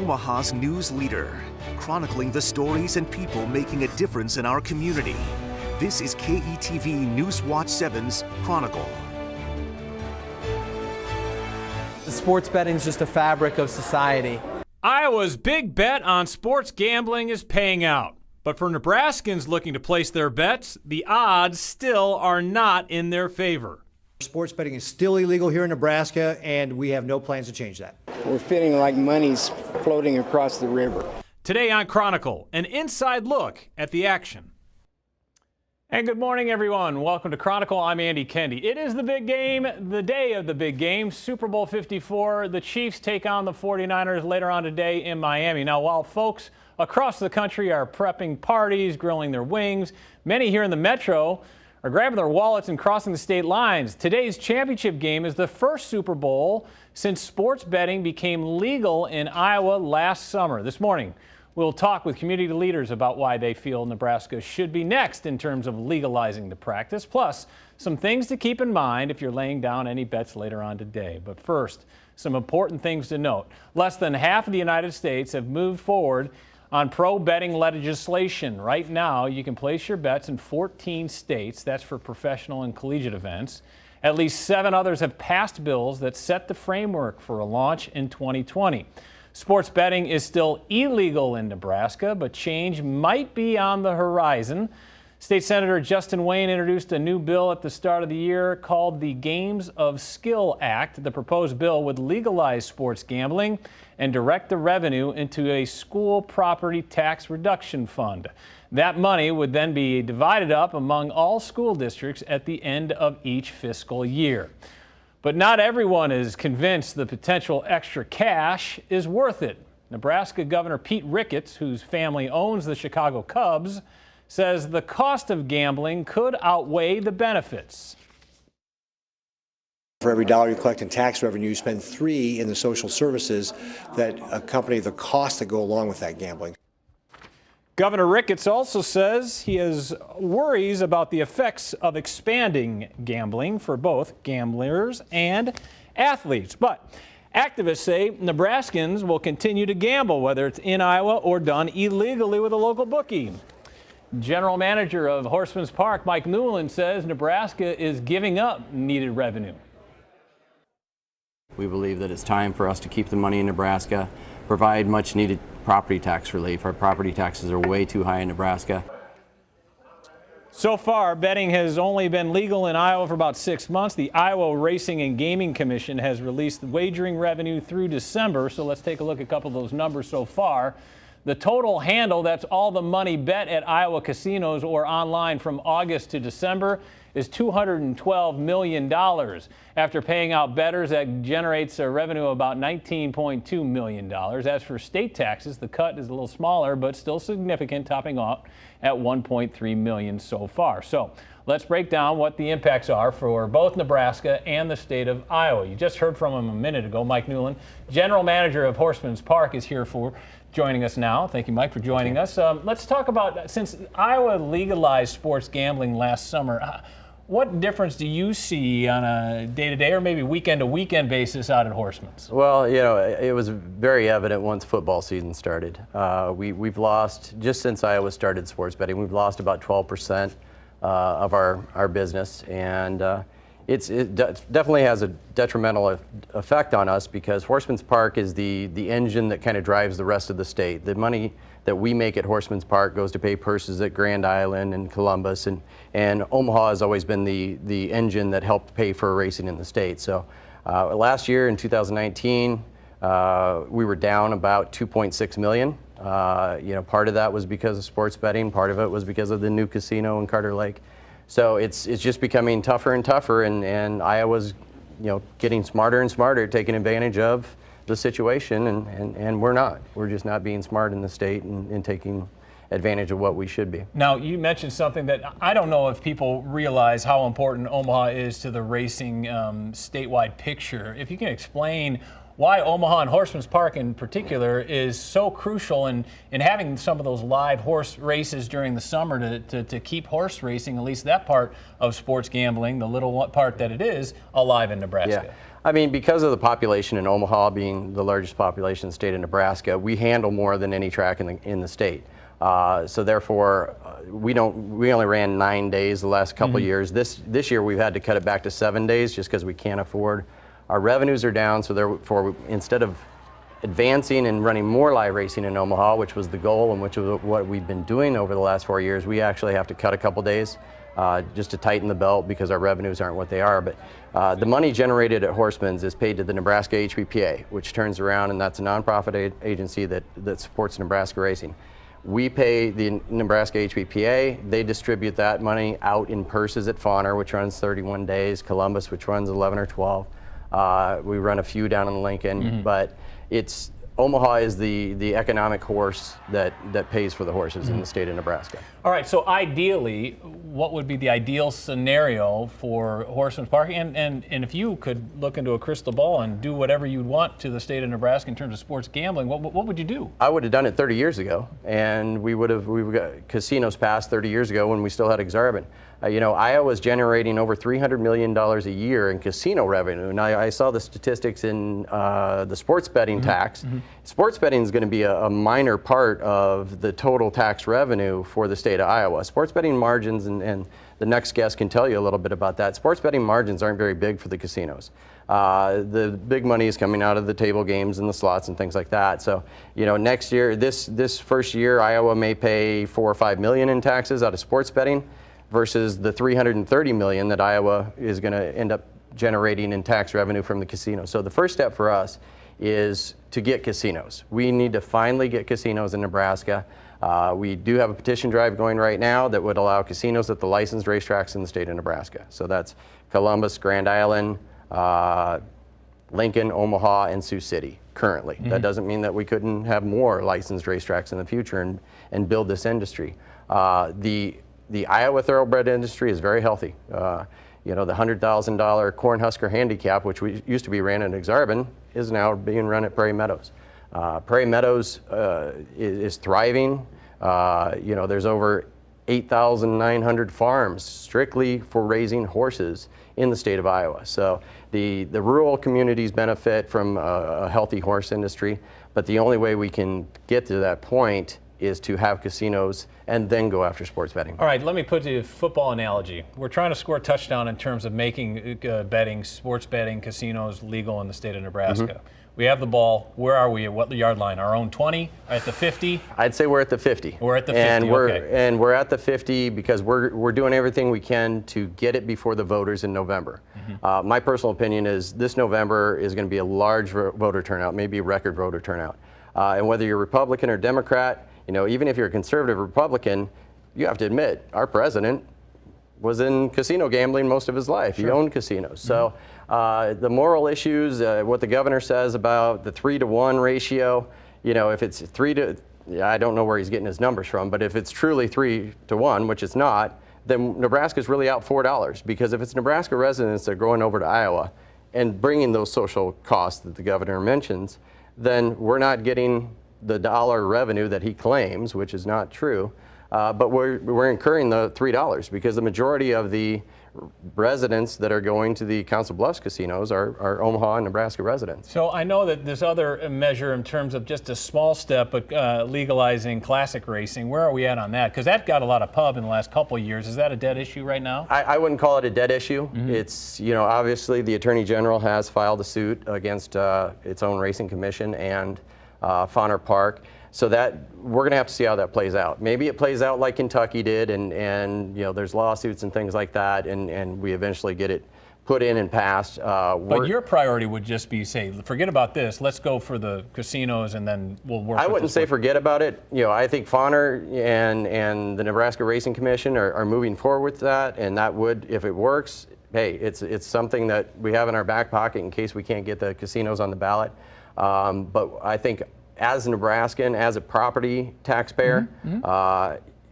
Omaha's news leader, chronicling the stories and people making a difference in our community. This is KETV News Watch 7's Chronicle. Sports betting is just a fabric of society. Iowa's big bet on sports gambling is paying out. But for Nebraskans looking to place their bets, the odds still are not in their favor. Sports betting is still illegal here in Nebraska, and we have no plans to change that. We're feeling like money's floating across the river. Today on Chronicle, an inside look at the action. And good morning, everyone. Welcome to Chronicle. I'm Andy Kendi. It is the big game, the day of the big game, Super Bowl 54. The Chiefs take on the 49ers later on today in Miami. Now, while folks across the country are prepping parties, grilling their wings, many here in the metro are grabbing their wallets and crossing the state lines. Today's championship game is the first Super Bowl since sports betting became legal in Iowa last summer. This morning, we'll talk with community leaders about why they feel Nebraska should be next in terms of legalizing the practice, plus some things to keep in mind if you're laying down any bets later on today. But first, some important things to note. Less than half of the United States have moved forward on pro-betting legislation. Right now, you can place your bets in 14 states. That's for professional and collegiate events. At least 7 others have passed bills that set the framework for a launch in 2020. Sports betting is still illegal in Nebraska, but change might be on the horizon. State Senator Justin Wayne introduced a new bill at the start of the year called the Games of Skill Act. The proposed bill would legalize sports gambling and direct the revenue into a school property tax reduction fund. That money would then be divided up among all school districts at the end of each fiscal year. But not everyone is convinced the potential extra cash is worth it. Nebraska Governor Pete Ricketts, whose family owns the Chicago Cubs, says the cost of gambling could outweigh the benefits. For every dollar you collect in tax revenue, you spend 3 in the social services that accompany the costs that go along with that gambling. Governor Ricketts also says he has worries about the effects of expanding gambling for both gamblers and athletes. But activists say Nebraskans will continue to gamble, whether it's in Iowa or done illegally with a local bookie. General Manager of Horseman's Park, Mike Newland, says Nebraska is giving up needed revenue. We believe that it's time for us to keep the money in Nebraska, provide much needed property tax relief. Our property taxes are way too high in Nebraska. So far, betting has only been legal in Iowa for about 6 months. The Iowa Racing and Gaming Commission has released wagering revenue through December. So let's take a look at a couple of those numbers so far. The total handle, that's all the money bet at Iowa casinos or online from August to December, is $212 million. After paying out bettors, that generates a revenue of about $19.2 million. As for state taxes, the cut is a little smaller, but still significant, topping off at $1.3 million so far. So let's break down what the impacts are for both Nebraska and the state of Iowa. You just heard from him a minute ago. Mike Newland, General Manager of Horseman's Park, is here for joining us now. Thank you, Mike, for joining us. Let's talk about, since Iowa legalized sports gambling last summer, what difference do you see on a day-to-day or maybe weekend-to-weekend basis out at Horseman's? Well, you know, it was very evident once football season started. We've lost, just since Iowa started sports betting, we've lost about 12% of our business, and it definitely has a detrimental effect on us because Horseman's Park is the engine that kind of drives the rest of the state. The money that we make at Horseman's Park goes to pay purses at Grand Island and Columbus, and Omaha has always been the engine that helped pay for racing in the state. So last year in 2019, we were down about $2.6 million. You know, part of that was because of sports betting, part of it was because of the new casino in Carter Lake. So it's just becoming tougher and tougher, and Iowa's, you know, getting smarter and smarter, taking advantage of the situation, and we're not. We're just not being smart in the state and taking advantage of what we should be. Now, you mentioned something that I don't know if people realize how important Omaha is to the racing statewide picture. If you can explain why Omaha and Horseman's Park in particular is so crucial in having some of those live horse races during the summer to keep horse racing, at least that part of sports gambling, the little part that it is, alive in Nebraska. Yeah. I mean, because of the population in Omaha being the largest population in the state of Nebraska, we handle more than any track in the state. So therefore, we only ran 9 days the last couple years. This year we've had to cut it back to 7 days just because we can't afford. Our revenues are down, so therefore instead of advancing and running more live racing in Omaha, which was the goal and which was what we've been doing over the last 4 years, we actually have to cut a couple days just to tighten the belt because our revenues aren't what they are. But the money generated at Horsemen's is paid to the Nebraska HPPA, which turns around, and that's a nonprofit agency that supports Nebraska racing. We pay the Nebraska HPPA. They distribute that money out in purses at Fauner, which runs 31 days, Columbus, which runs 11 or 12. We run a few down in Lincoln, but it's Omaha is the economic horse that pays for the horses in the state of Nebraska. All right, so ideally, what would be the ideal scenario for Horsemen's Park? And if you could look into a crystal ball and do whatever you'd want to the state of Nebraska in terms of sports gambling, what would you do? I would have done it 30 years ago, and we got casinos passed 30 years ago when we still had Exarban. You know, Iowa's generating over $300 million a year in casino revenue. Now, I saw the statistics in the sports betting tax. Sports betting is going to be a minor part of the total tax revenue for the state of Iowa. Sports betting margins, and the next guest can tell you a little bit about that. Sports betting margins aren't very big for the casinos. The big money is coming out of the table games and the slots and things like that. So, you know, next year, this first year, Iowa may pay $4 or $5 million in taxes out of sports betting, versus the $330 million that Iowa is going to end up generating in tax revenue from the casinos. So the first step for us is to get casinos. We need to finally get casinos in Nebraska. We do have a petition drive going right now that would allow casinos at the licensed racetracks in the state of Nebraska. So that's Columbus, Grand Island, Lincoln, Omaha, and Sioux City currently. That doesn't mean that we couldn't have more licensed racetracks in the future and build this industry. The Iowa thoroughbred industry is very healthy. You know, the $100,000 Cornhusker handicap, which we used to be ran at Exarban, is now being run at Prairie Meadows. Prairie Meadows is thriving. You know, there's over 8,900 farms strictly for raising horses in the state of Iowa. So the rural communities benefit from a healthy horse industry, but the only way we can get to that point is to have casinos and then go after sports betting. All right, let me put a football analogy. We're trying to score a touchdown in terms of making betting, sports betting, casinos legal in the state of Nebraska. We have the ball. Where are we? At what yard line? Our own 20? At the 50? I'd say we're at the 50. We're at the 50, and okay. we're at the 50 because we're doing everything we can to get it before the voters in November. My personal opinion is this November is going to be a large voter turnout, maybe a record voter turnout. And whether you're Republican or Democrat, you know, even if you're a conservative Republican, you have to admit our president was in casino gambling most of his life. He owned casinos. So the moral issues, what the governor says about the 3-to-1 ratio, you know, if it's I don't know where he's getting his numbers from, but if it's truly 3-to-1, which it's not, then Nebraska's really out $4, because if it's Nebraska residents that are going over to Iowa and bringing those social costs that the governor mentions, then we're not getting the dollar revenue that he claims, which is not true, but we're incurring the $3 because the majority of the residents that are going to the Council Bluffs casinos are Omaha and Nebraska residents. So I know that this other measure in terms of just a small step, but legalizing classic racing, where are we at on that? Because that got a lot of pub in the last couple of years. Is that a dead issue right now? I wouldn't call it a dead issue. It's, you know, obviously the Attorney General has filed a suit against its own racing commission and Fauner Park. So that we're going to have to see how that plays out. Maybe it plays out like Kentucky did, and you know, there's lawsuits and things like that, and we eventually get it put in and passed. But your priority would just be, say, forget about this. Let's go for the casinos, and then we'll work. I wouldn't say forget about it. You know, I think Fauner and the Nebraska Racing Commission are moving forward with that, and that would, if it works, hey, it's something that we have in our back pocket in case we can't get the casinos on the ballot. But I think, as a Nebraskan, as a property taxpayer,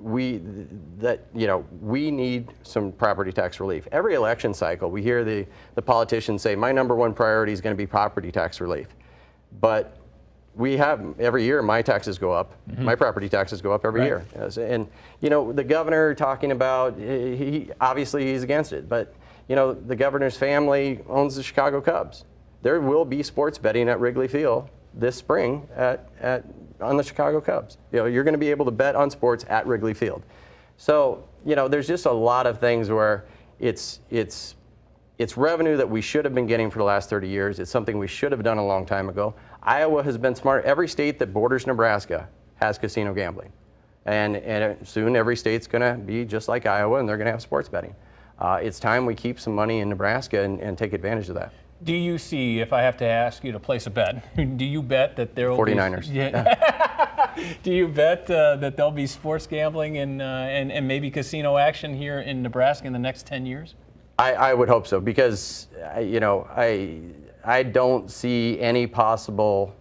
we need some property tax relief. Every election cycle, we hear the politicians say, my #1 priority is going to be property tax relief. But we have, every year, my taxes go up. My property taxes go up every year. And, you know, the governor talking about, obviously he's against it, but, you know, the governor's family owns the Chicago Cubs. there will be sports betting at Wrigley Field this spring on the Chicago Cubs. You're going to be able to bet on sports at Wrigley Field. So, there's just a lot of things where it's revenue that we should have been getting for the last 30 years. It's something we should have done a long time ago. Iowa has been smart. Every state that borders Nebraska has casino gambling. And soon every state's going to be just like Iowa, and they're going to have sports betting. It's time we keep some money in Nebraska and take advantage of that. Do you see, if I have to ask you to place a bet, do you bet that there will 49ers. Do you bet that there'll be sports gambling and maybe casino action here in Nebraska in the next 10 years? I would hope so, because I don't see any possible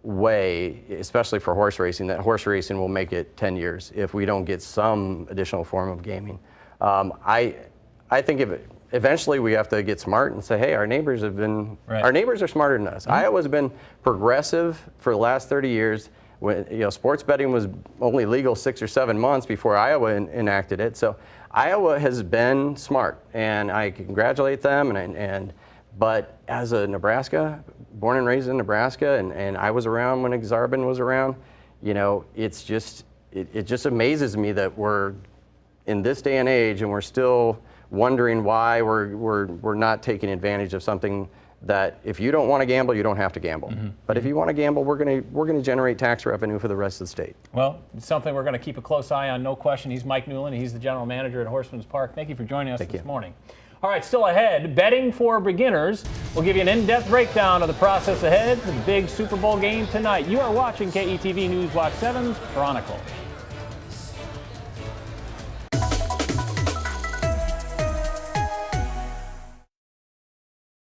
way, especially for horse racing, that horse racing will make it 10 years if we don't get some additional form of gaming. I think eventually we have to get smart and say, hey, our neighbors are smarter than us. Iowa's been progressive for the last 30 years. When, sports betting was only legal 6 or 7 months before Iowa enacted it. So Iowa has been smart, and I congratulate them. But as a Nebraska, born and raised in Nebraska, and I was around when Exarban was around, it's just it just amazes me that we're in this day and age and we're still wondering why we're not taking advantage of something that if you don't want to gamble, you don't have to gamble. But if you want to gamble, we're going to generate tax revenue for the rest of the state. Well, it's something we're going to keep a close eye on, no question. He's Mike Newland. He's the general manager at Horseman's Park. Thank you for joining us this morning. All right, still ahead, betting for beginners. We'll give you an in-depth breakdown of the process ahead. The big Super Bowl game tonight. You are watching KETV News Watch 7's Chronicle.